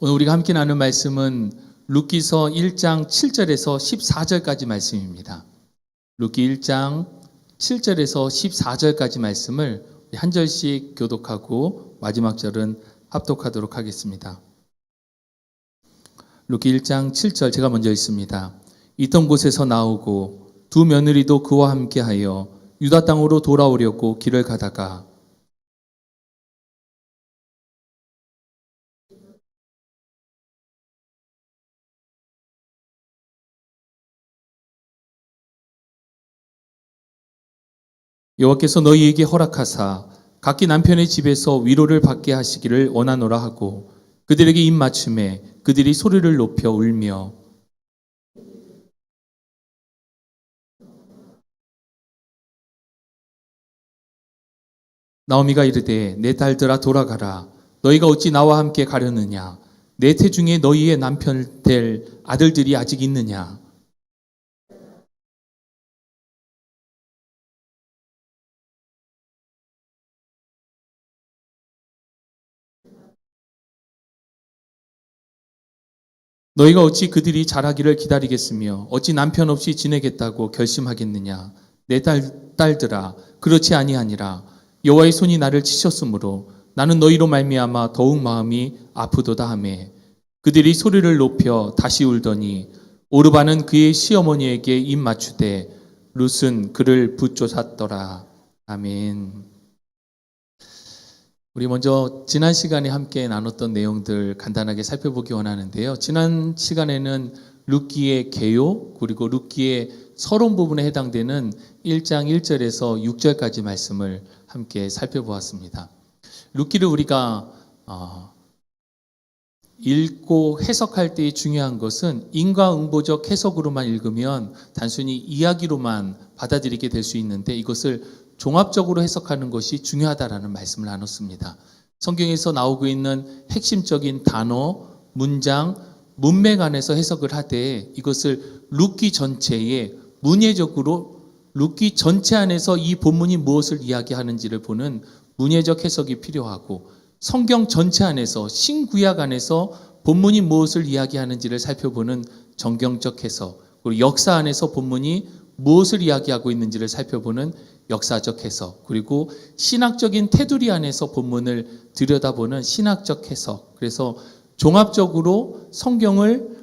오늘 우리가 함께 나눌 말씀은 룻기서 1장 7절에서 14절까지 말씀입니다. 룻기 1장 7절에서 14절까지 말씀을 한 절씩 교독하고 마지막 절은 합독하도록 하겠습니다. 룻기 1장 7절 제가 먼저 읽습니다. 있던 곳에서 나오고 두 며느리도 그와 함께하여 유다 땅으로 돌아오려고 길을 가다가 여호와께서 너희에게 허락하사 각기 남편의 집에서 위로를 받게 하시기를 원하노라 하고 그들에게 입 맞춤에 그들이 소리를 높여 울며 나오미가 이르되 내 딸들아 돌아가라. 너희가 어찌 나와 함께 가려느냐. 내 태중에 너희의 남편 될 아들들이 아직 있느냐. 너희가 어찌 그들이 자라기를 기다리겠으며 어찌 남편 없이 지내겠다고 결심하겠느냐. 내 딸들아 그렇지 아니하니라. 여호와의 손이 나를 치셨으므로 나는 너희로 말미암아 더욱 마음이 아프도다 하매 그들이 소리를 높여 다시 울더니 오르바는 그의 시어머니에게 입 맞추되 룻은 그를 붙쫓았더라. 아멘. 우리 먼저 지난 시간에 함께 나눴던 내용들 간단하게 살펴보기 원하는데요. 지난 시간에는 룻기의 개요 그리고 룻기의 서론 부분에 해당되는 1장 1절에서 6절까지 말씀을 함께 살펴보았습니다. 룻기를 우리가 읽고 해석할 때 중요한 것은 인과응보적 해석으로만 읽으면 단순히 이야기로만 받아들이게 될 수 있는데 이것을 종합적으로 해석하는 것이 중요하다라는 말씀을 나눴습니다. 성경에서 나오고 있는 핵심적인 단어, 문장, 문맥 안에서 해석을 하되 이것을 룻기 전체에 문예적으로 룻기 전체 안에서 이 본문이 무엇을 이야기하는지를 보는 문예적 해석이 필요하고 성경 전체 안에서 신구약 안에서 본문이 무엇을 이야기하는지를 살펴보는 정경적 해석 그리고 역사 안에서 본문이 무엇을 이야기하고 있는지를 살펴보는 역사적 해석 그리고 신학적인 테두리 안에서 본문을 들여다보는 신학적 해석 그래서 종합적으로 성경을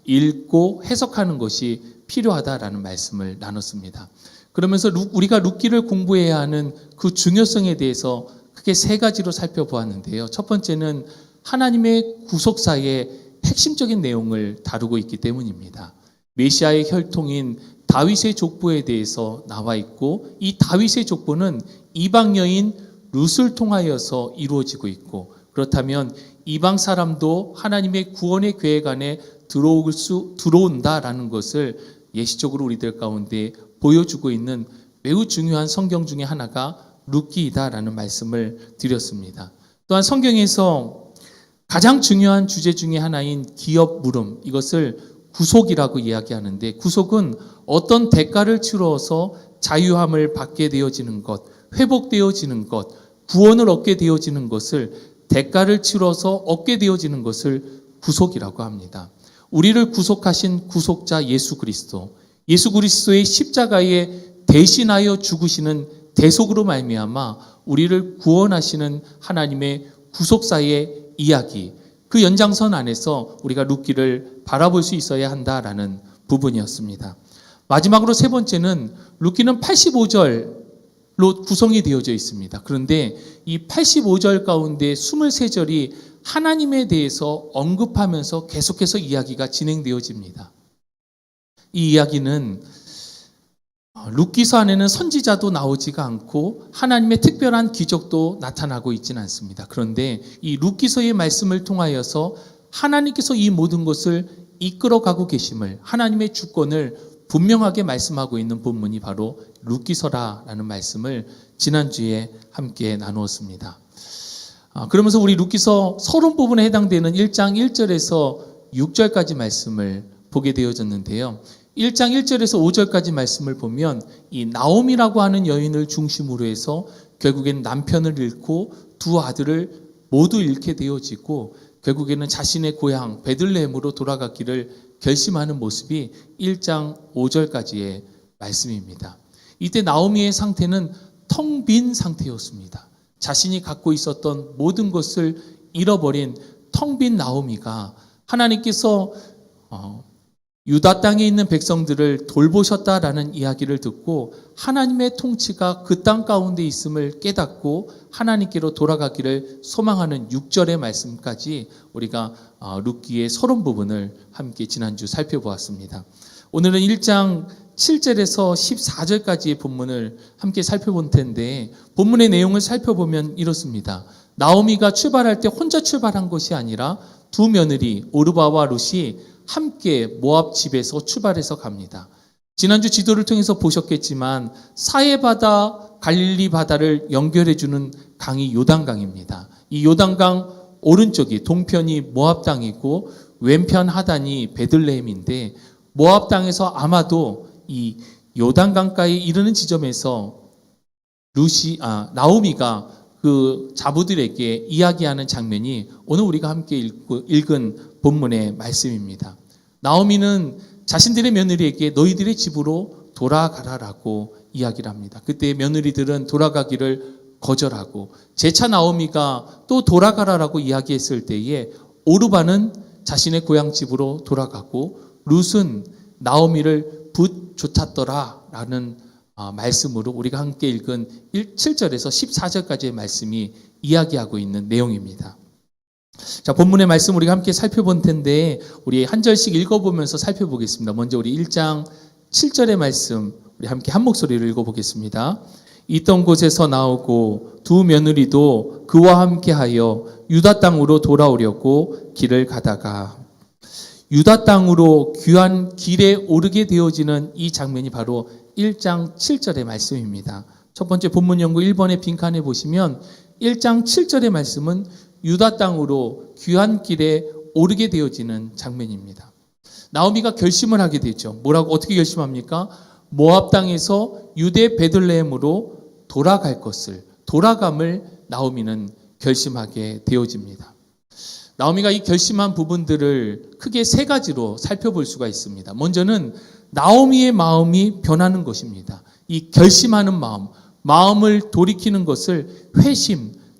읽고 해석하는 것이 필요하다라는 말씀을 나눴습니다. 그러면서 우리가 룻기를 공부해야 하는 그 중요성에 대해서 크게 세 가지로 살펴보았는데요. 첫 번째는 하나님의 구속사의 핵심적인 내용을 다루고 있기 때문입니다. 메시아의 혈통인 다윗의 족보에 대해서 나와 있고 이 다윗의 족보는 이방 여인 룻을 통하여서 이루어지고 그렇다면 이방 사람도 하나님의 구원의 계획 안에 들어온다라는 것을 예시적으로 우리들 가운데 보여주고 있는 매우 중요한 성경 중에 하나가 룻기이다라는 말씀을 드렸습니다. 또한 성경에서 가장 중요한 주제 중에 하나인 기업 물음 이것을 구속이라고 이야기하는데 구속은 어떤 대가를 치러서 자유함을 받게 되어지는 것, 회복되어지는 것, 구원을 얻게 되어지는 것을 대가를 치러서 얻게 되어지는 것을 구속이라고 합니다. 우리를 구속하신 구속자 예수 그리스도의 십자가에 대신하여 죽으시는 대속으로 말미암아 우리를 구원하시는 하나님의 구속사의 이야기 그 연장선 안에서 우리가 룻기를 바라볼 수 있어야 한다라는 부분이었습니다. 마지막으로 세 번째는 룻기는 85절로 구성이 되어져 있습니다. 그런데 이 85절 가운데 23절이 하나님에 대해서 언급하면서 계속해서 이야기가 진행되어집니다. 이 이야기는 룻기서 안에는 선지자도 나오지가 않고 하나님의 특별한 기적도 나타나고 있지는 않습니다. 그런데 이 룻기서의 말씀을 통하여서 하나님께서 이 모든 것을 이끌어가고 계심을 하나님의 주권을 분명하게 말씀하고 있는 본문이 바로 룻기서라라는 말씀을 지난주에 함께 나누었습니다. 그러면서 우리 룻기서 서론 부분에 해당되는 1장 1절에서 6절까지 말씀을 보게 되어졌는데요. 1장 1절에서 5절까지 말씀을 보면 이 나오미라고 하는 여인을 중심으로 해서 결국엔 남편을 잃고 두 아들을 모두 잃게 되어지고 결국에는 자신의 고향 베들레헴으로 돌아가기를 결심하는 모습이 1장 5절까지의 말씀입니다. 이때 나오미의 상태는 텅 빈 상태였습니다. 자신이 갖고 있었던 모든 것을 잃어버린 텅 빈 나오미가 하나님께서 유다 땅에 있는 백성들을 돌보셨다라는 이야기를 듣고 하나님의 통치가 그 땅 가운데 있음을 깨닫고 하나님께로 돌아가기를 소망하는 6절의 말씀까지 우리가 룻기의 서론 부분을 함께 지난주 살펴보았습니다. 오늘은 1장 7절에서 14절까지의 본문을 함께 살펴볼 텐데 본문의 내용을 살펴보면 이렇습니다. 나오미가 출발할 때 혼자 출발한 것이 아니라 두 며느리 오르바와 룻이 함께 모압 집에서 출발해서 갑니다. 지난주 지도를 통해서 보셨겠지만 사해바다, 갈릴리 바다를 연결해주는 강이 요단강입니다. 이 요단강 오른쪽이 동편이 모압 땅이고 왼편 하단이 베들레헴인데 모압 땅에서 아마도 이 요단강가에 이르는 지점에서 나오미가 그 자부들에게 이야기하는 장면이 오늘 우리가 함께 읽은 본문의 말씀입니다. 나오미는 자신들의 며느리에게 너희들의 집으로 돌아가라라고 이야기를 합니다. 그때 며느리들은 돌아가기를 거절하고 재차 나오미가 또 돌아가라라고 이야기했을 때에 오르바는 자신의 고향 집으로 돌아가고 룻은 나오미를 붙쫓았더라라는 말씀으로 우리가 함께 읽은 7절에서 14절까지의 말씀이 이야기하고 있는 내용입니다. 자, 본문의 말씀 우리가 함께 살펴볼 텐데 우리 한 절씩 읽어보면서 살펴보겠습니다. 먼저 우리 1장 7절의 말씀 우리 함께 한 목소리로 읽어보겠습니다. 있던 곳에서 나오고 두 며느리도 그와 함께하여 유다 땅으로 돌아오려고 길을 가다가 유다 땅으로 귀한 길에 오르게 되어지는 이 장면이 바로 1장 7절의 말씀입니다. 첫 번째 본문 연구 1번의 빈칸에 보시면 1장 7절의 말씀은 유다 땅으로 귀한 길에 오르게 되어지는 장면입니다. 나오미가 결심을 하게 되죠. 뭐라고 어떻게 결심합니까? 모압 땅에서 유대 베들레헴으로 돌아감을 나오미는 결심하게 되어집니다. 나오미가 이 결심한 부분들을 크게 세 가지로 살펴볼 수가 있습니다. 먼저는 나오미의 마음이 변하는 것입니다. 이 결심하는 마음을 돌이키는 것을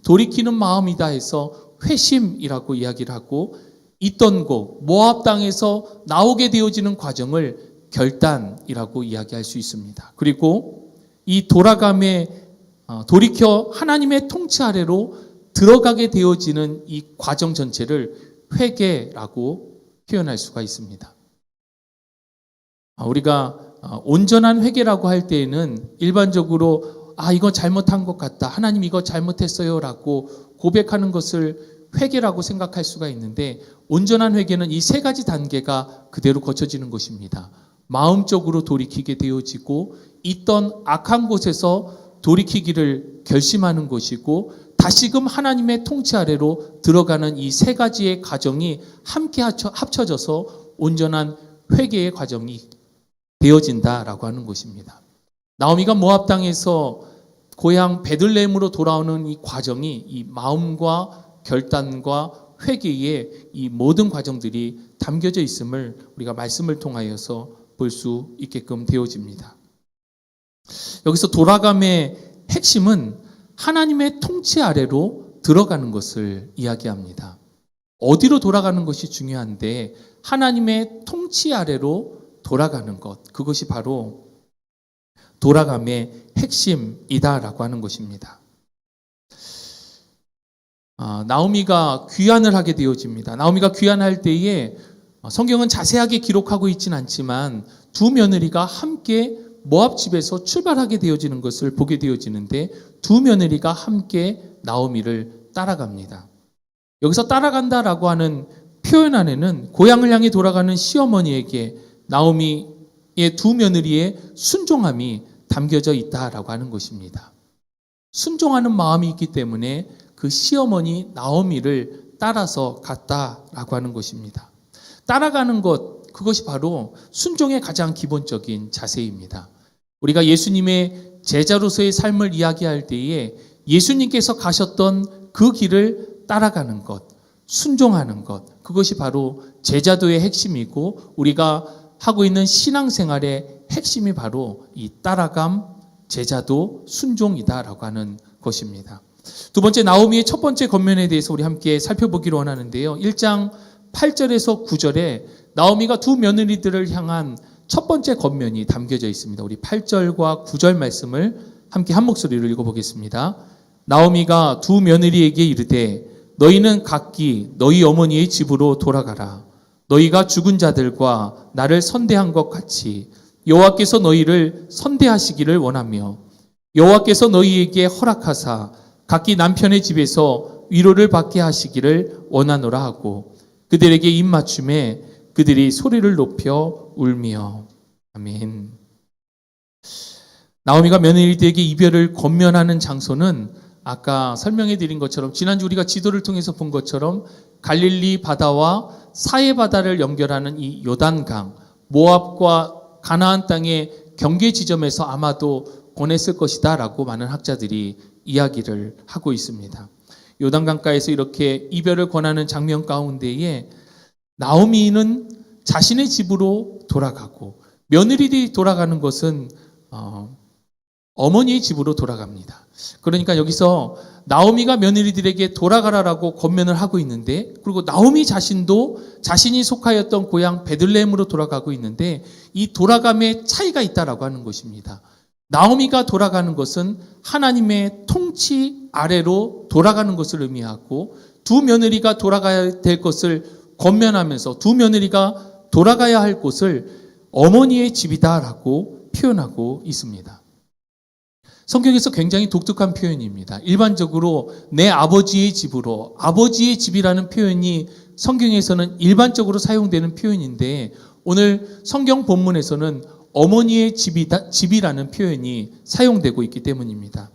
돌이키는 마음이다 해서 회심이라고 이야기를 하고 있던 곳 모압 땅에서 나오게 되어지는 과정을 결단이라고 이야기할 수 있습니다. 그리고 이 돌이켜 하나님의 통치 아래로 들어가게 되어지는 이 과정 전체를 회개라고 표현할 수가 있습니다. 우리가 온전한 회개라고 할 때에는 일반적으로 이거 잘못한 것 같다. 하나님 이거 잘못했어요 라고 고백하는 것을 회개라고 생각할 수가 있는데 온전한 회개는 이 세 가지 단계가 그대로 거쳐지는 것입니다. 마음적으로 돌이키게 되어지고 있던 악한 곳에서 돌이키기를 결심하는 것이고 다시금 하나님의 통치 아래로 들어가는 이 세 가지의 과정이 함께 합쳐져서 온전한 회개의 과정이 되어진다라고 하는 것입니다. 나오미가 모압 땅에서 고향 베들레헴으로 돌아오는 이 과정이 이 마음과 결단과 회개의 이 모든 과정들이 담겨져 있음을 우리가 말씀을 통하여서 볼 수 있게끔 되어집니다. 여기서 돌아감의 핵심은 하나님의 통치 아래로 들어가는 것을 이야기합니다. 어디로 돌아가는 것이 중요한데 하나님의 통치 아래로 돌아가는 것, 그것이 바로 돌아감의 핵심이다라고 하는 것입니다. 나오미가 귀환을 하게 되어집니다. 나오미가 귀환할 때에 성경은 자세하게 기록하고 있지는 않지만 두 며느리가 함께 모압 집에서 출발하게 되어지는 것을 보게 되어지는데 두 며느리가 함께 나오미를 따라갑니다. 여기서 따라간다라고 하는 표현 안에는 고향을 향해 돌아가는 시어머니에게 나오미의 두 며느리의 순종함이 담겨져 있다라고 하는 것입니다. 순종하는 마음이 있기 때문에 그 시어머니 나오미를 따라서 갔다라고 하는 것입니다. 따라가는 것, 그것이 바로 순종의 가장 기본적인 자세입니다. 우리가 예수님의 제자로서의 삶을 이야기할 때에 예수님께서 가셨던 그 길을 따라가는 것, 순종하는 것, 그것이 바로 제자도의 핵심이고 우리가 하고 있는 신앙생활의 핵심이 바로 이 따라감, 제자도, 순종이다라고 하는 것입니다. 두 번째, 나오미의 첫 번째 권면에 대해서 우리 함께 살펴보기로 원하는데요. 1장 8절에서 9절에 나오미가 두 며느리들을 향한 첫 번째 권면이 담겨져 있습니다. 우리 8절과 9절 말씀을 함께 한 목소리로 읽어보겠습니다. 나오미가 두 며느리에게 이르되 너희는 각기 너희 어머니의 집으로 돌아가라. 너희가 죽은 자들과 나를 선대한 것 같이 여호와께서 너희를 선대하시기를 원하며 여호와께서 너희에게 허락하사 각기 남편의 집에서 위로를 받게 하시기를 원하노라 하고 그들에게 입맞춤에 그들이 소리를 높여 울며. 아멘. 나오미가 며느리들에게 이별을 권면하는 장소는 아까 설명해 드린 것처럼 지난주 우리가 지도를 통해서 본 것처럼 갈릴리 바다와 사해 바다를 연결하는 이 요단강, 모압과 가나안 땅의 경계 지점에서 아마도 보냈을 것이다라고 많은 학자들이 이야기를 하고 있습니다. 요단강가에서 이렇게 이별을 권하는 장면 가운데에 나오미는 자신의 집으로 돌아가고 며느리들이 돌아가는 것은 어머니의 집으로 돌아갑니다. 그러니까 여기서 나오미가 며느리들에게 돌아가라라고 권면을 하고 있는데 그리고 나오미 자신도 자신이 속하였던 고향 베들레헴으로 돌아가고 있는데 이 돌아감에 차이가 있다라고 하는 것입니다. 나오미가 돌아가는 것은 하나님의 통치 아래로 돌아가는 것을 의미하고 두 며느리가 돌아가야 될 것을 권면하면서 두 며느리가 돌아가야 할 곳을 어머니의 집이다라고 표현하고 있습니다. 성경에서 굉장히 독특한 표현입니다. 일반적으로 내 아버지의 집으로, 아버지의 집이라는 표현이 성경에서는 일반적으로 사용되는 표현인데 오늘 성경 본문에서는 어머니의 집이라는 표현이 사용되고 있기 때문입니다.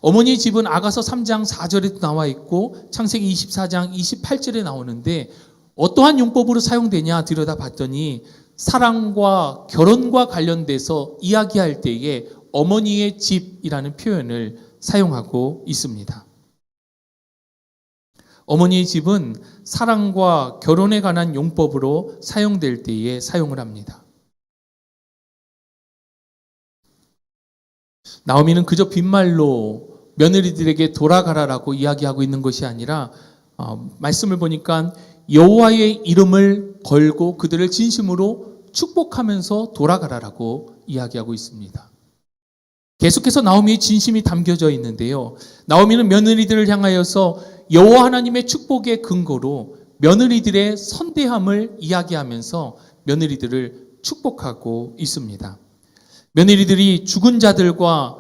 어머니의 집은 아가서 3장 4절에도 나와 있고 창세기 24장 28절에 나오는데 어떠한 용법으로 사용되냐 들여다봤더니 사랑과 결혼과 관련돼서 이야기할 때에 어머니의 집이라는 표현을 사용하고 있습니다. 어머니의 집은 사랑과 결혼에 관한 용법으로 사용될 때에 사용을 합니다. 나오미는 그저 빈말로 며느리들에게 돌아가라라고 이야기하고 있는 것이 아니라 말씀을 보니까 여호와의 이름을 걸고 그들을 진심으로 축복하면서 돌아가라라고 이야기하고 있습니다. 계속해서 나오미의 진심이 담겨져 있는데요. 나오미는 며느리들을 향하여서 여호와 하나님의 축복의 근거로 며느리들의 선대함을 이야기하면서 며느리들을 축복하고 있습니다. 며느리들이 죽은 자들과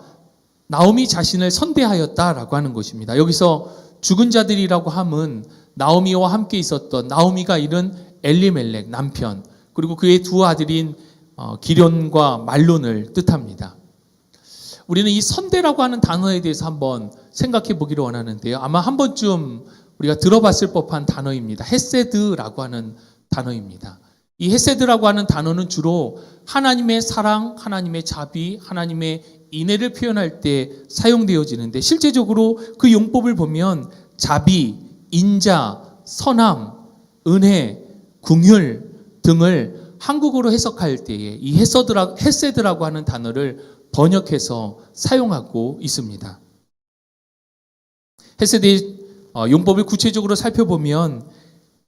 나오미 자신을 선대하였다라고 하는 것입니다. 여기서 죽은 자들이라고 함은 나오미와 함께 있었던 나오미가 잃은 엘리멜렉 남편 그리고 그의 두 아들인 기련과 말론을 뜻합니다. 우리는 이 선대라고 하는 단어에 대해서 한번 생각해 보기를 원하는데요. 아마 한 번쯤 우리가 들어봤을 법한 단어입니다. 헤세드라고 하는 단어입니다. 이 헤세드라고 하는 단어는 주로 하나님의 사랑, 하나님의 자비, 하나님의 인애를 표현할 때 사용되어지는데 실제적으로 그 용법을 보면 자비, 인자, 선함, 은혜, 긍휼 등을 한국어로 해석할 때에 이 헤세드라고 하는 단어를 번역해서 사용하고 있습니다. 헤세드의 용법을 구체적으로 살펴보면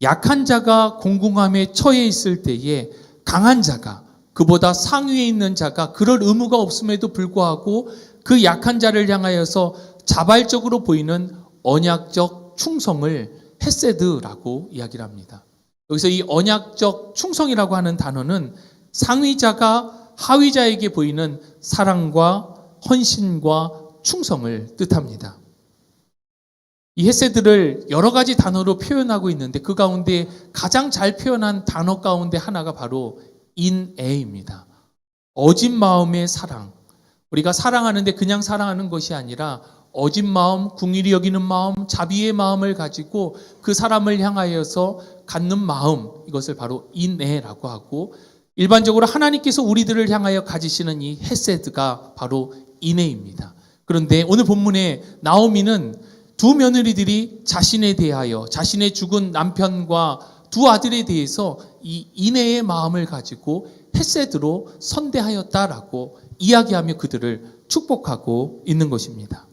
약한 자가 공공함에 처해 있을 때에 강한 자가 그보다 상위에 있는 자가 그럴 의무가 없음에도 불구하고 그 약한 자를 향하여서 자발적으로 보이는 언약적 충성을 헤세드라고 이야기를 합니다. 여기서 이 언약적 충성이라고 하는 단어는 상위자가 하위자에게 보이는 사랑과 헌신과 충성을 뜻합니다. 이 헤세드를 여러 가지 단어로 표현하고 있는데 그 가운데 가장 잘 표현한 단어 가운데 하나가 바로 인애입니다. 어진 마음의 사랑. 우리가 사랑하는데 그냥 사랑하는 것이 아니라 어진 마음, 긍휼히 여기는 마음, 자비의 마음을 가지고 그 사람을 향하여서 갖는 마음, 이것을 바로 인애라고 하고 일반적으로 하나님께서 우리들을 향하여 가지시는 이 헤세드가 바로 인애입니다. 그런데 오늘 본문에 나오미는 두 며느리들이 자신에 대하여 자신의 죽은 남편과 두 아들에 대해서 이 인애의 마음을 가지고 헤세드로 선대하였다라고 이야기하며 그들을 축복하고 있는 것입니다.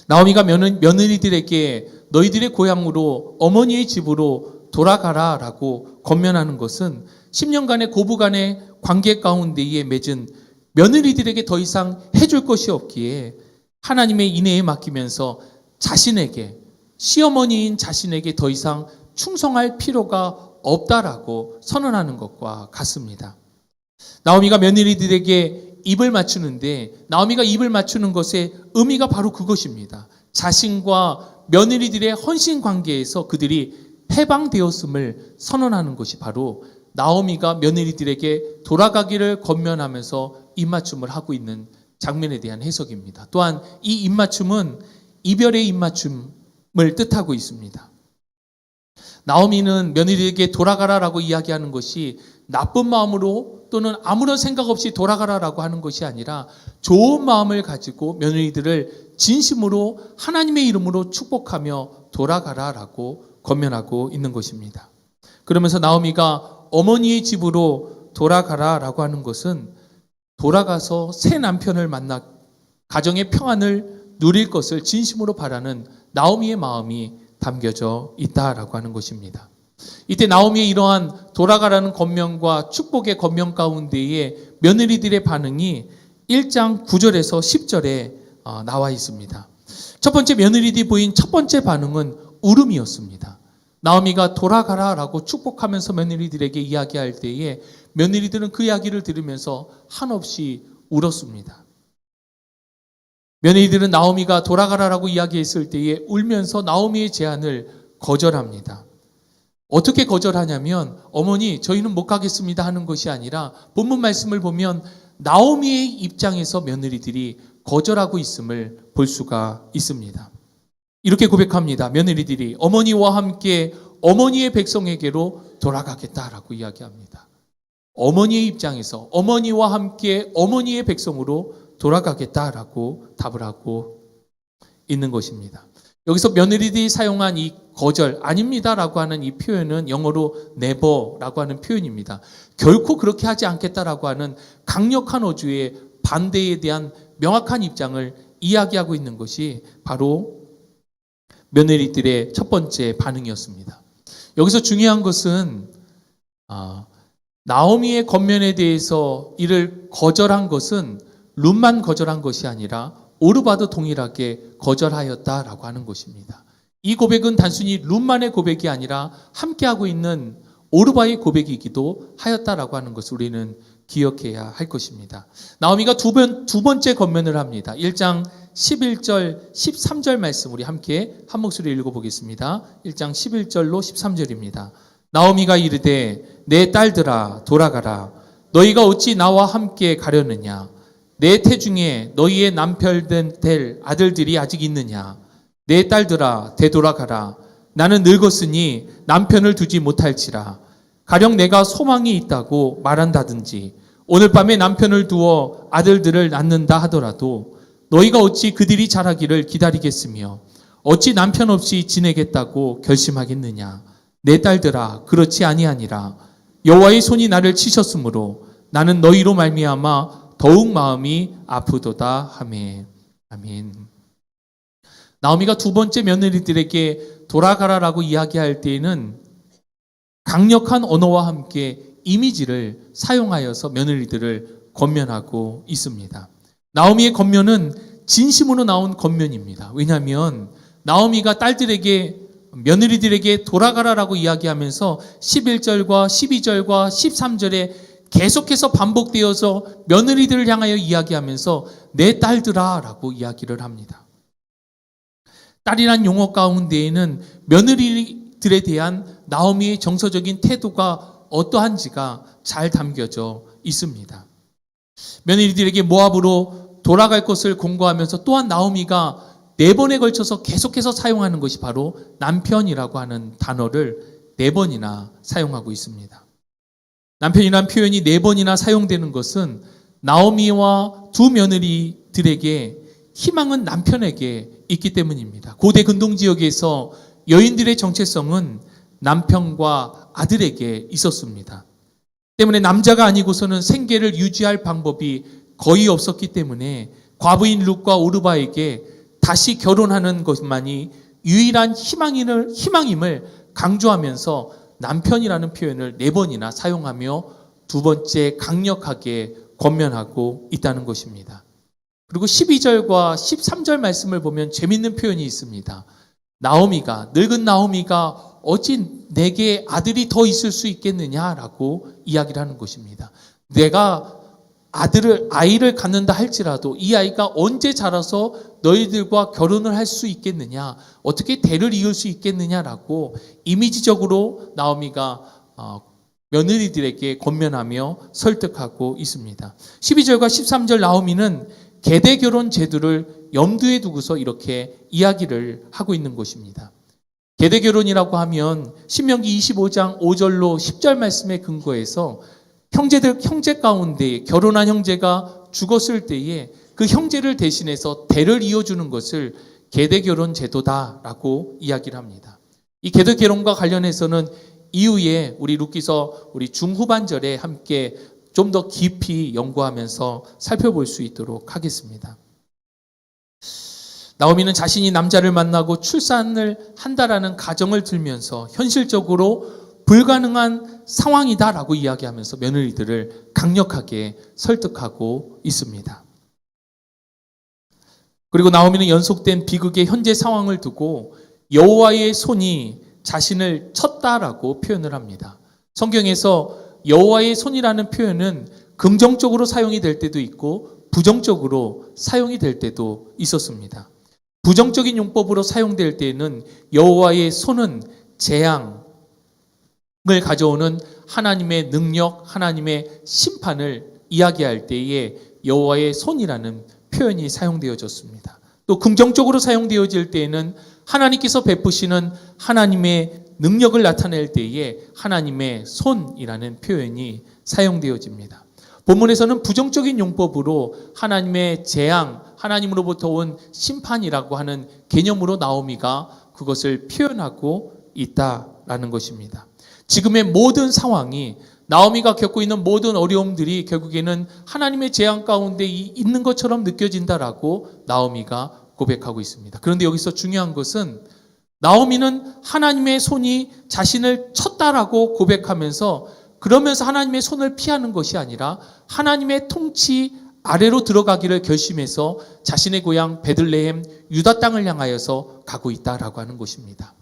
나오미가 며느리들에게 너희들의 고향으로 어머니의 집으로 돌아가라라고 권면하는 것은 10년간의 고부간의 관계 가운데에 맺은 며느리들에게 더 이상 해줄 것이 없기에 하나님의 인애에 맡기면서 자신에게, 시어머니인 자신에게 더 이상 충성할 필요가 없다라고 선언하는 것과 같습니다. 나오미가 며느리들에게 입을 맞추는데 나오미가 입을 맞추는 것의 의미가 바로 그것입니다. 자신과 며느리들의 헌신 관계에서 그들이 해방되었음을 선언하는 것이 바로 나오미가 며느리들에게 돌아가기를 권면하면서 입맞춤을 하고 있는 장면에 대한 해석입니다. 또한 이 입맞춤은 이별의 입맞춤을 뜻하고 있습니다. 나오미는 며느리에게 돌아가라라고 이야기하는 것이 나쁜 마음으로 또는 아무런 생각 없이 돌아가라라고 하는 것이 아니라 좋은 마음을 가지고 며느리들을 진심으로 하나님의 이름으로 축복하며 돌아가라라고 권면하고 있는 것입니다. 그러면서 나오미가 어머니의 집으로 돌아가라라고 하는 것은 돌아가서 새 남편을 만나 가정의 평안을 누릴 것을 진심으로 바라는 나오미의 마음이 담겨져 있다라고 하는 것입니다. 이때 나오미의 이러한 돌아가라는 권면과 축복의 권면 가운데에 며느리들의 반응이 1장 9절에서 10절에 나와 있습니다. 첫 번째 며느리들이 보인 첫 번째 반응은 울음이었습니다. 나오미가 돌아가라라고 축복하면서 며느리들에게 이야기할 때에 며느리들은 그 이야기를 들으면서 한없이 울었습니다. 며느리들은 나오미가 돌아가라라고 이야기했을 때에 울면서 나오미의 제안을 거절합니다. 어떻게 거절하냐면 어머니 저희는 못 가겠습니다 하는 것이 아니라 본문 말씀을 보면 나오미의 입장에서 며느리들이 거절하고 있음을 볼 수가 있습니다. 이렇게 고백합니다. 며느리들이 어머니와 함께 어머니의 백성에게로 돌아가겠다라고 이야기합니다. 어머니의 입장에서 어머니와 함께 어머니의 백성으로 돌아가겠다라고 답을 하고 있는 것입니다. 여기서 며느리들이 사용한 이 거절, 아닙니다라고 하는 이 표현은 영어로 never라고 하는 표현입니다. 결코 그렇게 하지 않겠다라고 하는 강력한 어조의 반대에 대한 명확한 입장을 이야기하고 있는 것이 바로 며느리들의 첫 번째 반응이었습니다. 여기서 중요한 것은 나오미의 권면에 대해서 이를 거절한 것은 룻만 거절한 것이 아니라 오르바도 동일하게 거절하였다라고 하는 것입니다. 이 고백은 단순히 룻만의 고백이 아니라 함께하고 있는 오르바의 고백이기도 하였다라고 하는 것을 우리는 기억해야 할 것입니다. 나오미가 두 번째 권면을 합니다. 1장 11절, 13절 말씀 우리 함께 한 목소리 읽어보겠습니다. 1장 11절로 13절입니다. 나오미가 이르되 내 딸들아 돌아가라. 너희가 어찌 나와 함께 가려느냐. 내 태중에 너희의 남편 될 아들들이 아직 있느냐. 내 딸들아 되돌아가라. 나는 늙었으니 남편을 두지 못할지라. 가령 내가 소망이 있다고 말한다든지 오늘 밤에 남편을 두어 아들들을 낳는다 하더라도 너희가 어찌 그들이 자라기를 기다리겠으며 어찌 남편 없이 지내겠다고 결심하겠느냐. 내 딸들아 그렇지 아니하니라. 여호와의 손이 나를 치셨으므로 나는 너희로 말미암아 더욱 마음이 아프도다 하매. 아멘. 나오미가 두 번째 며느리들에게 돌아가라라고 이야기할 때에는 강력한 언어와 함께 이미지를 사용하여서 며느리들을 권면하고 있습니다. 나오미의 권면은 진심으로 나온 권면입니다. 왜냐하면 나오미가 딸들에게 며느리들에게 돌아가라라고 이야기하면서 11절과 12절과 13절에 계속해서 반복되어서 며느리들을 향하여 이야기하면서 내 딸들아 라고 이야기를 합니다. 딸이란 용어 가운데에는 며느리들에 대한 나오미의 정서적인 태도가 어떠한지가 잘 담겨져 있습니다. 며느리들에게 모압으로 돌아갈 것을 공고하면서 또한 나오미가 4번에 걸쳐서 계속해서 사용하는 것이 바로 남편이라고 하는 단어를 4번이나 사용하고 있습니다. 남편이라는 표현이 4번이나 사용되는 것은 나오미와 두 며느리들에게 희망은 남편에게 있기 때문입니다. 고대 근동 지역에서 여인들의 정체성은 남편과 아들에게 있었습니다. 때문에 남자가 아니고서는 생계를 유지할 방법이 거의 없었기 때문에 과부인 룻과 오르바에게 다시 결혼하는 것만이 유일한 희망임을 강조하면서 남편이라는 표현을 4번이나 사용하며 두 번째 강력하게 권면하고 있다는 것입니다. 그리고 12절과 13절 말씀을 보면 재밌는 표현이 있습니다. 늙은 나오미가 어찌 내게 아들이 더 있을 수 있겠느냐라고 이야기를 하는 것입니다. 내가 아이를 갖는다 할지라도 이 아이가 언제 자라서 너희들과 결혼을 할 수 있겠느냐, 어떻게 대를 이을 수 있겠느냐라고 이미지적으로 나오미가 며느리들에게 권면하며 설득하고 있습니다. 12절과 13절 나오미는 계대 결혼 제도를 염두에 두고서 이렇게 이야기를 하고 있는 것입니다. 계대 결혼이라고 하면 신명기 25장 5절로 10절 말씀에 근거해서 형제 가운데 결혼한 형제가 죽었을 때에 그 형제를 대신해서 대를 이어주는 것을 계대 결혼 제도다라고 이야기를 합니다. 이 계대 결혼과 관련해서는 이후에 우리 룻기서 우리 중후반절에 함께 좀 더 깊이 연구하면서 살펴볼 수 있도록 하겠습니다. 나오미는 자신이 남자를 만나고 출산을 한다라는 가정을 들면서 현실적으로 불가능한 상황이다라고 이야기하면서 며느리들을 강력하게 설득하고 있습니다. 그리고 나오미는 연속된 비극의 현재 상황을 두고 여호와의 손이 자신을 쳤다라고 표현을 합니다. 성경에서 여호와의 손이라는 표현은 긍정적으로 사용이 될 때도 있고 부정적으로 사용이 될 때도 있었습니다. 부정적인 용법으로 사용될 때에는 여호와의 손은 재앙을 가져오는 하나님의 능력, 하나님의 심판을 이야기할 때에 여호와의 손이라는 표현이 사용되어졌습니다. 또 긍정적으로 사용되어질 때에는 하나님께서 베푸시는 하나님의 능력을 나타낼 때에 하나님의 손이라는 표현이 사용되어집니다. 본문에서는 부정적인 용법으로 하나님의 재앙, 하나님으로부터 온 심판이라고 하는 개념으로 나오미가 그것을 표현하고 있다라는 것입니다. 지금의 모든 상황이 나오미가 겪고 있는 모든 어려움들이 결국에는 하나님의 재앙 가운데 있는 것처럼 느껴진다라고 나오미가 고백하고 있습니다. 그런데 여기서 중요한 것은 나오미는 하나님의 손이 자신을 쳤다라고 고백하면서 그러면서 하나님의 손을 피하는 것이 아니라 하나님의 통치 아래로 들어가기를 결심해서 자신의 고향 베들레헴 유다 땅을 향하여서 가고 있다라고 하는 것입니다.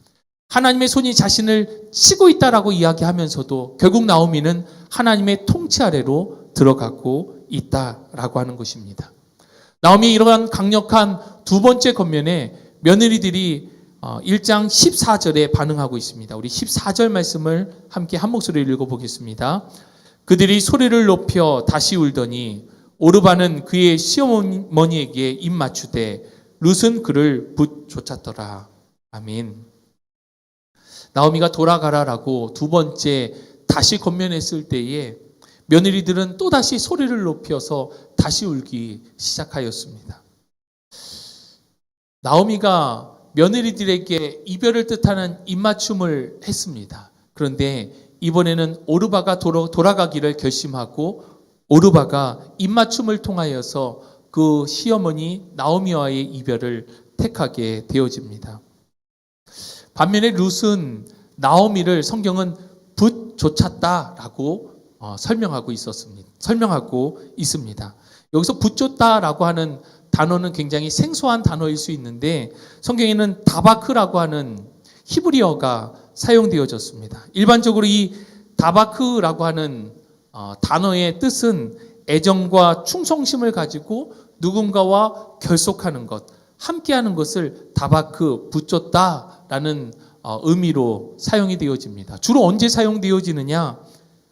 하나님의 손이 자신을 치고 있다라고 이야기하면서도 결국 나오미는 하나님의 통치 아래로 들어가고 있다라고 하는 것입니다. 나오미의 이러한 강력한 두 번째 권면에 며느리들이 1장 14절에 반응하고 있습니다. 우리 14절 말씀을 함께 한 목소리로 읽어보겠습니다. 그들이 소리를 높여 다시 울더니 오르바는 그의 시어머니에게 입 맞추되 룻은 그를 붙쫓았더라. 아멘. 나오미가 돌아가라라고 두 번째 다시 권면했을 때에 며느리들은 또다시 소리를 높여서 다시 울기 시작하였습니다. 나오미가 며느리들에게 이별을 뜻하는 입맞춤을 했습니다. 그런데 이번에는 오르바가 돌아가기를 결심하고 오르바가 입맞춤을 통하여서 그 시어머니 나오미와의 이별을 택하게 되어집니다. 반면에 룻은 나오미를 성경은 붙쫓았다라고 설명하고 있습니다. 여기서 붙쫓다라고 하는 단어는 굉장히 생소한 단어일 수 있는데 성경에는 다바크라고 하는 히브리어가 사용되어졌습니다. 일반적으로 이 다바크라고 하는 단어의 뜻은 애정과 충성심을 가지고 누군가와 결속하는 것, 함께하는 것을 다바크, 붙쫓다라는 의미로 사용이 되어집니다. 주로 언제 사용되어지느냐?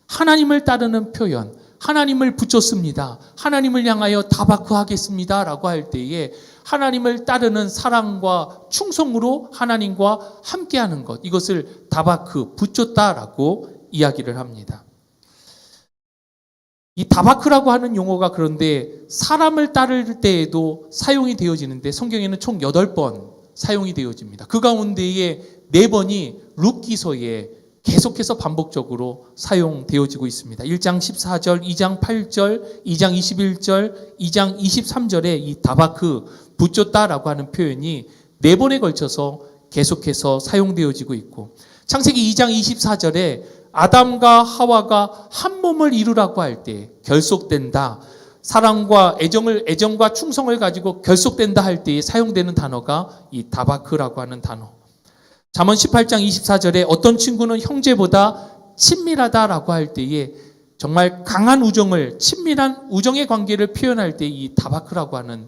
하나님을 따르는 표현, 하나님을 붙였습니다. 하나님을 향하여 다바크 하겠습니다. 라고 할 때에 하나님을 따르는 사랑과 충성으로 하나님과 함께하는 것, 이것을 다바크, 붙였다라고 이야기를 합니다. 이 다바크라고 하는 용어가 그런데 사람을 따를 때에도 사용이 되어지는데 성경에는 총 8번 사용이 되어집니다. 그 가운데에 4번이 룻기서에 계속해서 반복적으로 사용되어지고 있습니다. 1장 14절, 2장 8절, 2장 21절, 2장 23절에 이 다바크, 붙였다라고 하는 표현이 4번에 걸쳐서 계속해서 사용되어지고 있고, 창세기 2장 24절에 아담과 하와가 한 몸을 이루라고 할 때 결속된다, 사랑과 애정과 충성을 가지고 결속된다 할 때에 사용되는 단어가 이 다바크라고 하는 단어. 잠언 18장 24절에 어떤 친구는 형제보다 친밀하다라고 할 때에 정말 강한 우정을, 친밀한 우정의 관계를 표현할 때 이 다바크라고 하는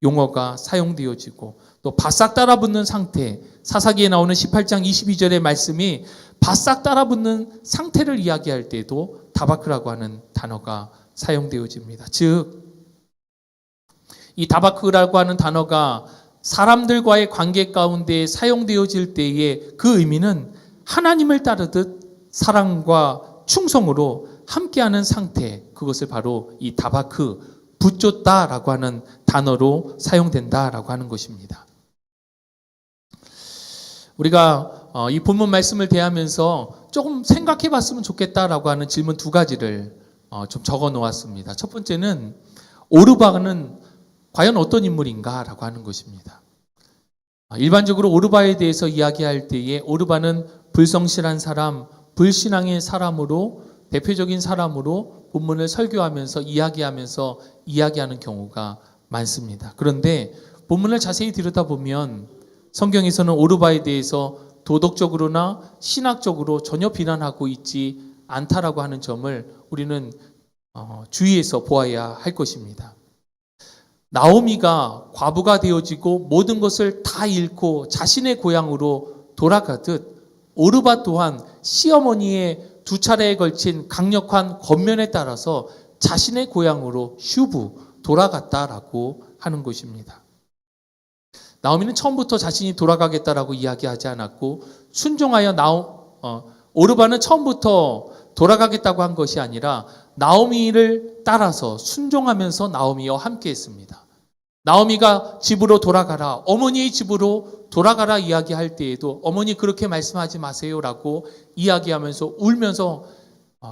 용어가 사용되어지고, 또 바싹 따라붙는 상태, 사사기에 나오는 18장 22절의 말씀이 바싹 따라붙는 상태를 이야기할 때도 다바크라고 하는 단어가 사용되어집니다. 즉, 이 다바크라고 하는 단어가 사람들과의 관계 가운데 사용되어질 때의 그 의미는 하나님을 따르듯 사랑과 충성으로 함께하는 상태, 그것을 바로 이 다바크, 붙였다라고 하는 단어로 사용된다라고 하는 것입니다. 우리가 이 본문 말씀을 대하면서 조금 생각해 봤으면 좋겠다라고 하는 질문 2가지를 좀 적어 놓았습니다. 첫 번째는 오르바는 과연 어떤 인물인가라고 하는 것입니다. 일반적으로 오르바에 대해서 이야기할 때에 오르바는 불성실한 사람, 불신앙의 사람으로, 대표적인 사람으로 본문을 설교하면서 이야기하는 경우가 많습니다. 그런데 본문을 자세히 들여다보면 성경에서는 오르바에 대해서 도덕적으로나 신학적으로 전혀 비난하고 있지 않다라고 하는 점을 우리는 주의해서 보아야 할 것입니다. 나오미가 과부가 되어지고 모든 것을 다 잃고 자신의 고향으로 돌아가듯 오르바 또한 시어머니의 2차례에 걸친 강력한 권면에 따라서 자신의 고향으로 슈브 돌아갔다라고 하는 것입니다. 나오미는 처음부터 자신이 돌아가겠다라고 이야기하지 않았고, 순종하여 오르바는 처음부터 돌아가겠다고 한 것이 아니라 나오미를 따라서 순종하면서 나오미와 함께 했습니다. 나오미가 집으로 돌아가라, 어머니의 집으로 돌아가라 이야기할 때에도 어머니 그렇게 말씀하지 마세요라고 이야기하면서 울면서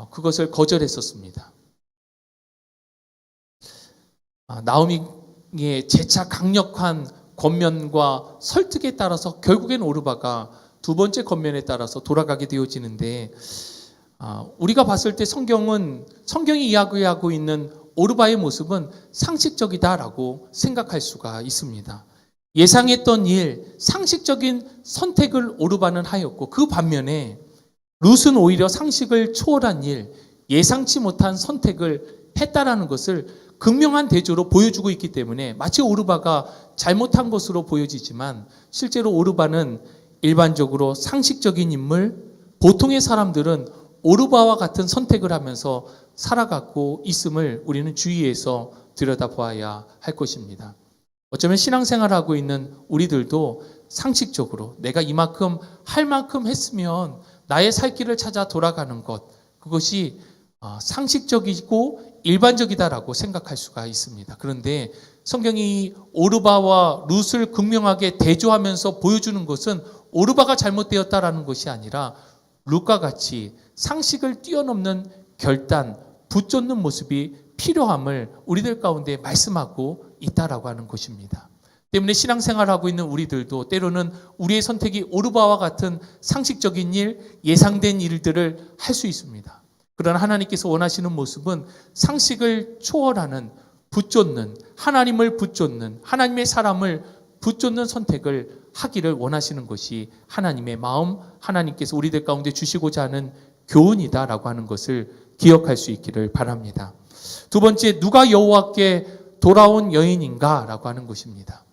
그것을 거절했었습니다. 나오미의 재차 강력한 권면과 설득에 따라서 결국엔 오르바가 2번째 권면에 따라서 돌아가게 되어지는데, 우리가 봤을 때 성경이 이야기하고 있는 오르바의 모습은 상식적이다라고 생각할 수가 있습니다. 예상했던 일, 상식적인 선택을 오르바는 하였고, 그 반면에 룻은 오히려 상식을 초월한 일, 예상치 못한 선택을 했다라는 것을 극명한 대조로 보여주고 있기 때문에 마치 오르바가 잘못한 것으로 보여지지만 실제로 오르바는 일반적으로 상식적인 인물, 보통의 사람들은 오르바와 같은 선택을 하면서 살아가고 있음을 우리는 주의해서 들여다보아야 할 것입니다. 어쩌면 신앙생활을 하고 있는 우리들도 상식적으로 내가 이만큼 할 만큼 했으면 나의 살 길을 찾아 돌아가는 것, 그것이 상식적이고 일반적이다라고 생각할 수가 있습니다. 그런데 성경이 오르바와 룻을 극명하게 대조하면서 보여주는 것은 오르바가 잘못되었다라는 것이 아니라 룻과 같이 상식을 뛰어넘는 결단, 붙잡는 모습이 필요함을 우리들 가운데 말씀하고 있다라고 하는 것입니다. 때문에 신앙생활하고 있는 우리들도 때로는 우리의 선택이 오르바와 같은 상식적인 일, 예상된 일들을 할 수 있습니다. 그러나 하나님께서 원하시는 모습은 상식을 초월하는, 붙잡는, 하나님을 붙잡는, 하나님의 사람을 붙잡는 선택을 하기를 원하시는 것이 하나님의 마음, 하나님께서 우리들 가운데 주시고자 하는 교훈이다라고 하는 것을 기억할 수 있기를 바랍니다. 2번째, 누가 여호와께 돌아온 여인인가라고 하는 것입니다.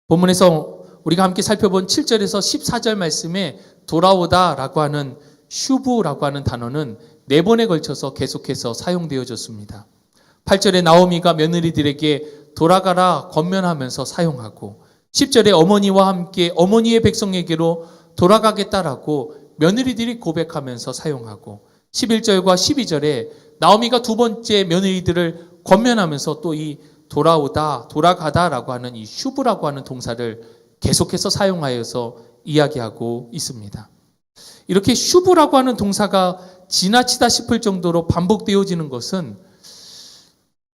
본문에서 우리가 함께 살펴본 7절에서 14절 말씀에 돌아오다라고 하는 슈브라고 하는 단어는 4번에 걸쳐서 계속해서 사용되어졌습니다. 8절에 나오미가 며느리들에게 돌아가라 권면하면서 사용하고, 10절에 어머니와 함께 어머니의 백성에게로 돌아가겠다라고 며느리들이 고백하면서 사용하고, 11절과 12절에 나오미가 두 번째 며느리들을 권면하면서 또 이 돌아오다, 돌아가다라고 하는 이 슈브라고 하는 동사를 계속해서 사용하여서 이야기하고 있습니다. 이렇게 슈브라고 하는 동사가 지나치다 싶을 정도로 반복되어지는 것은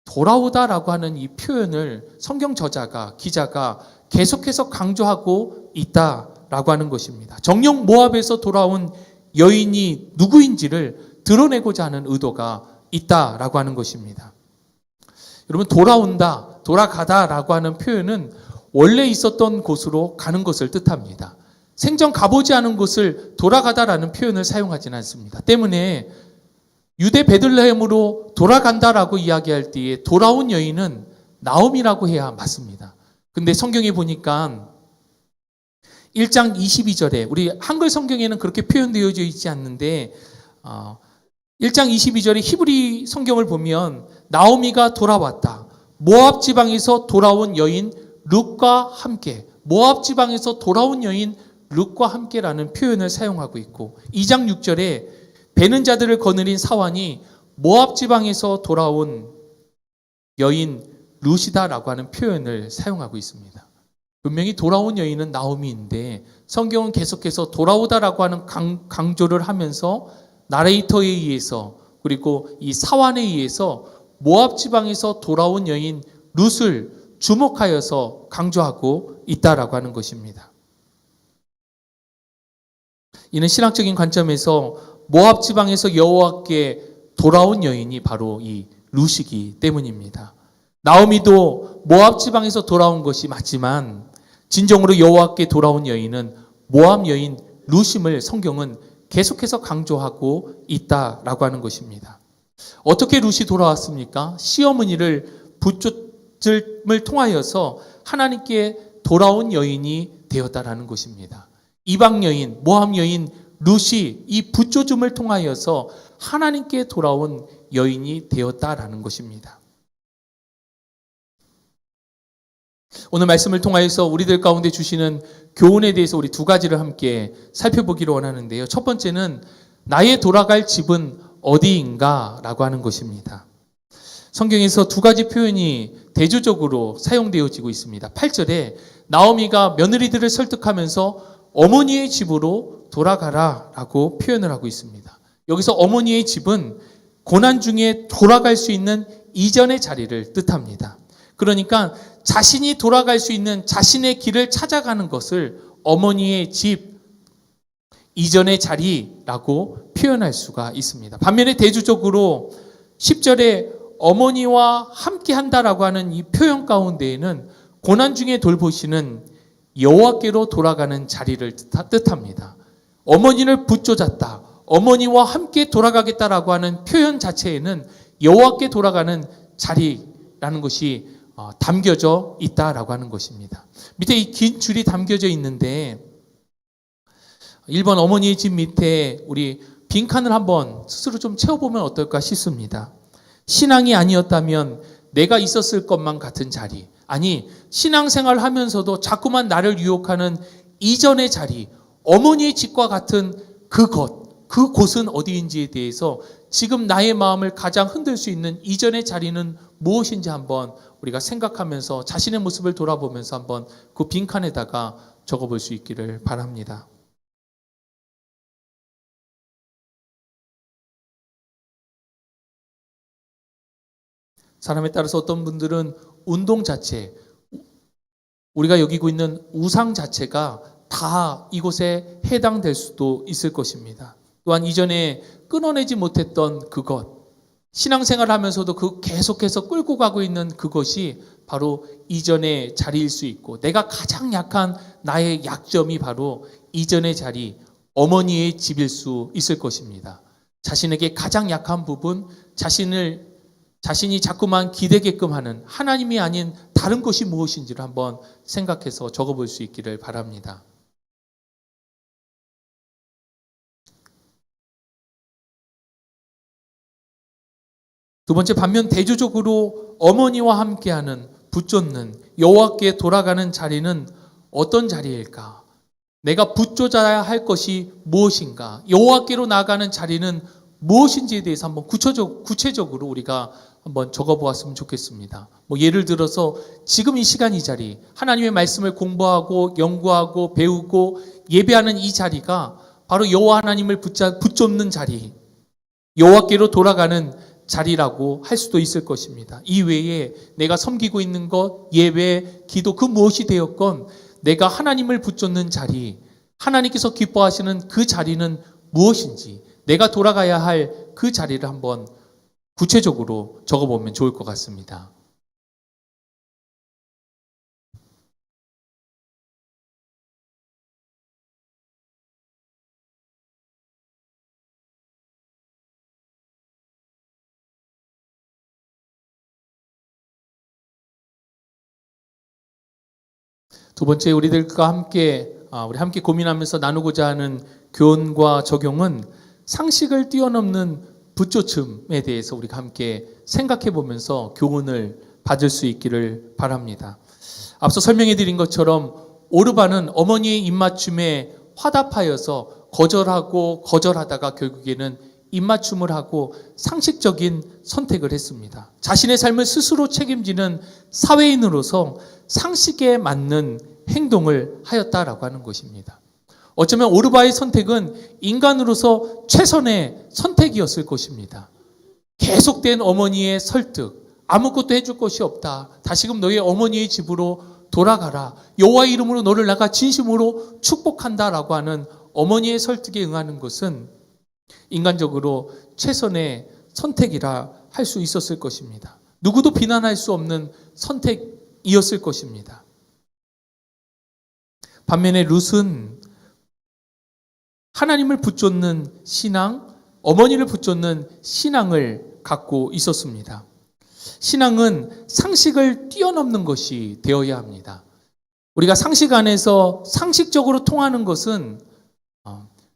돌아오다라고 하는 이 표현을 성경 저자가, 기자가 계속해서 강조하고 있다라고 하는 것입니다. 정녕 모압에서 돌아온 여인이 누구인지를 드러내고자 하는 의도가 있다라고 하는 것입니다. 여러분, 돌아온다, 돌아가다라고 하는 표현은 원래 있었던 곳으로 가는 것을 뜻합니다. 생전 가보지 않은 곳을 돌아가다라는 표현을 사용하지는 않습니다. 때문에 유대 베들레헴으로 돌아간다라고 이야기할 때에 돌아온 여인은 나오미라고 해야 맞습니다. 근데 성경에 보니까 1장 22절에 우리 한글 성경에는 그렇게 표현되어져 있지 않는데 1장 22절에 히브리 성경을 보면 나오미가 돌아왔다. 모압 지방에서 돌아온 여인 룻과 함께, 모압 지방에서 돌아온 여인 룻과 함께라는 표현을 사용하고 있고 2장 6절에 베는 자들을 거느린 사환이 모압 지방에서 돌아온 여인 룻이다라고 하는 표현을 사용하고 있습니다. 분명히 돌아온 여인은 나오미인데 성경은 계속해서 돌아오다라고 하는 강조를 하면서 나레이터에 의해서 그리고 이 사환에 의해서 모압 지방에서 돌아온 여인 룻을 주목하여서 강조하고 있다라고 하는 것입니다. 이는 신학적인 관점에서 모압 지방에서 여호와께 돌아온 여인이 바로 이 룻이기 때문입니다. 나오미도 모압 지방에서 돌아온 것이 맞지만 진정으로 여호와께 돌아온 여인은 모압 여인 룻임을 성경은 계속해서 강조하고 있다라고 하는 것입니다. 어떻게 룻이 돌아왔습니까? 시어머니를 붙임을 통하여서 하나님께 돌아온 여인이 되었다라는 것입니다. 이방 여인, 모압 여인 룻이 이 붙임을 통하여서 하나님께 돌아온 여인이 되었다라는 것입니다. 오늘 말씀을 통하여서 우리들 가운데 주시는 교훈에 대해서 우리 두 가지를 함께 살펴보기를 원하는데요. 첫 번째는 나의 돌아갈 집은 어디인가 라고 하는 것입니다. 성경에서 두 가지 표현이 대조적으로 사용되어지고 있습니다. 8절에 나오미가 며느리들을 설득하면서 어머니의 집으로 돌아가라 라고 표현을 하고 있습니다. 여기서 어머니의 집은 고난 중에 돌아갈 수 있는 이전의 자리를 뜻합니다. 그러니까 자신이 돌아갈 수 있는 자신의 길을 찾아가는 것을 어머니의 집, 이전의 자리라고 표현할 수가 있습니다. 반면에 대조적으로 10절에 어머니와 함께 한다라고 하는 이 표현 가운데에는 고난 중에 돌보시는 여호와께로 돌아가는 자리를 뜻합니다. 어머니를 붙잡았다, 어머니와 함께 돌아가겠다라고 하는 표현 자체에는 여호와께 돌아가는 자리라는 것이 담겨져 있다라고 하는 것입니다. 밑에 이 긴 줄이 담겨져 있는데 1번 어머니의 집 밑에 우리 빈칸을 한번 스스로 좀 채워보면 어떨까 싶습니다. 신앙이 아니었다면 내가 있었을 것만 같은 자리, 아니 신앙생활을 하면서도 자꾸만 나를 유혹하는 이전의 자리, 어머니의 집과 같은 그곳은 어디인지에 대해서 지금 나의 마음을 가장 흔들 수 있는 이전의 자리는 무엇인지 한번 우리가 생각하면서 자신의 모습을 돌아보면서 한번 그 빈칸에다가 적어볼 수 있기를 바랍니다. 사람에 따라서 어떤 분들은 운동 자체, 우리가 여기고 있는 우상 자체가 다 이곳에 해당될 수도 있을 것입니다. 또한 이전에 끊어내지 못했던 그것, 신앙생활을 하면서도 계속해서 끌고 가고 있는 그것이 바로 이전의 자리일 수 있고, 내가 가장 약한 나의 약점이 바로 이전의 자리, 어머니의 집일 수 있을 것입니다. 자신에게 가장 약한 부분, 자신이 자꾸만 기대게끔 하는 하나님이 아닌 다른 것이 무엇인지를 한번 생각해서 적어볼 수 있기를 바랍니다. 두 번째, 반면 대조적으로 어머니와 함께하는 붙잡는 여호와께 돌아가는 자리는 어떤 자리일까? 내가 붙잡아야 할 것이 무엇인가? 여호와께로 나아가는 자리는 무엇인지에 대해서 한번 구체적으로 우리가 한번 적어보았으면 좋겠습니다. 예를 들어서 지금 이 시간 이 자리, 하나님의 말씀을 공부하고 연구하고 배우고 예배하는 이 자리가 바로 여호와 하나님을 붙잡는 자리, 여호와께로 돌아가는 자리라고 할 수도 있을 것입니다. 이 외에 내가 섬기고 있는 것, 예배, 기도 그 무엇이 되었건 내가 하나님을 붙잡는 자리, 하나님께서 기뻐하시는 그 자리는 무엇인지, 내가 돌아가야 할 그 자리를 한번 구체적으로 적어보면 좋을 것 같습니다. 두 번째, 우리들과 우리 함께 고민하면서 나누고자 하는 교훈과 적용은 상식을 뛰어넘는 붙조침에 대해서 우리가 함께 생각해 보면서 교훈을 받을 수 있기를 바랍니다. 앞서 설명해 드린 것처럼 오르반은 어머니의 입맞춤에 화답하여서 거절하다가 결국에는 입맞춤을 하고 상식적인 선택을 했습니다. 자신의 삶을 스스로 책임지는 사회인으로서 상식에 맞는 행동을 하였다라고 하는 것입니다. 어쩌면 오르바의 선택은 인간으로서 최선의 선택이었을 것입니다. 계속된 어머니의 설득, 아무것도 해줄 것이 없다. 다시금 너의 어머니의 집으로 돌아가라. 여호와의 이름으로 너를 내가 진심으로 축복한다라고 하는 어머니의 설득에 응하는 것은 인간적으로 최선의 선택이라 할 수 있었을 것입니다. 누구도 비난할 수 없는 선택이었을 것입니다. 반면에 룻은 하나님을 붙잡는 신앙, 어머니를 붙잡는 신앙을 갖고 있었습니다. 신앙은 상식을 뛰어넘는 것이 되어야 합니다. 우리가 상식 안에서 상식적으로 통하는 것은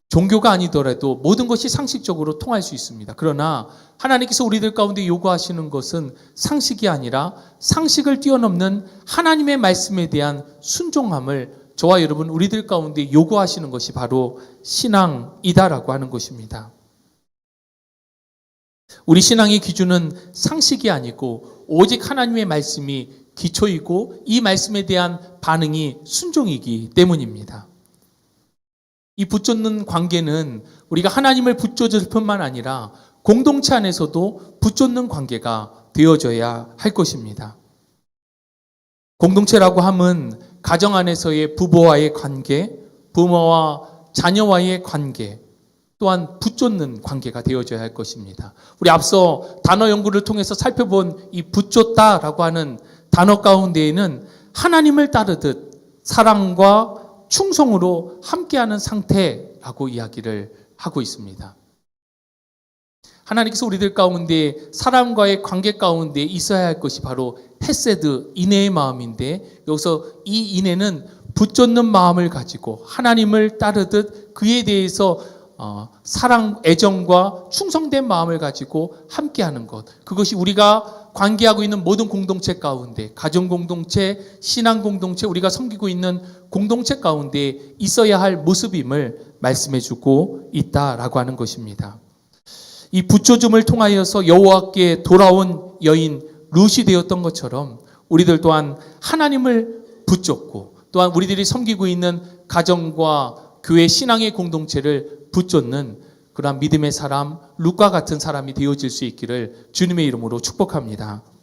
종교가 아니더라도 모든 것이 상식적으로 통할 수 있습니다. 그러나 하나님께서 우리들 가운데 요구하시는 것은 상식이 아니라 상식을 뛰어넘는 하나님의 말씀에 대한 순종함을 저와 여러분 우리들 가운데 요구하시는 것이 바로 신앙이다라고 하는 것입니다. 우리 신앙의 기준은 상식이 아니고 오직 하나님의 말씀이 기초이고 이 말씀에 대한 반응이 순종이기 때문입니다. 이 붙잡는 관계는 우리가 하나님을 붙잡을 뿐만 아니라 공동체 안에서도 붙잡는 관계가 되어져야 할 것입니다. 공동체라고 함은 가정 안에서의 부부와의 관계, 부모와 자녀와의 관계, 또한 붙잡는 관계가 되어져야 할 것입니다. 우리 앞서 단어 연구를 통해서 살펴본 이 붙잡다라고 하는 단어 가운데에는 하나님을 따르듯 사랑과 충성으로 함께하는 상태라고 이야기를 하고 있습니다. 하나님께서 우리들 가운데 사람과의 관계 가운데 있어야 할 것이 바로 헤세드, 인애의 마음인데 여기서 이 인애는 붙잡는 마음을 가지고 하나님을 따르듯 그에 대해서 사랑, 애정과 충성된 마음을 가지고 함께하는 것. 그것이 우리가 관계하고 있는 모든 공동체 가운데, 가정 공동체, 신앙 공동체, 우리가 섬기고 있는 공동체 가운데 있어야 할 모습임을 말씀해주고 있다라고 하는 것입니다. 이 붙여줌을 통하여서 여호와께 돌아온 여인 룻이 되었던 것처럼 우리들 또한 하나님을 붙잡고 또한 우리들이 섬기고 있는 가정과 교회 신앙의 공동체를 붙잡는 그러한 믿음의 사람, 룻과 같은 사람이 되어질 수 있기를 주님의 이름으로 축복합니다.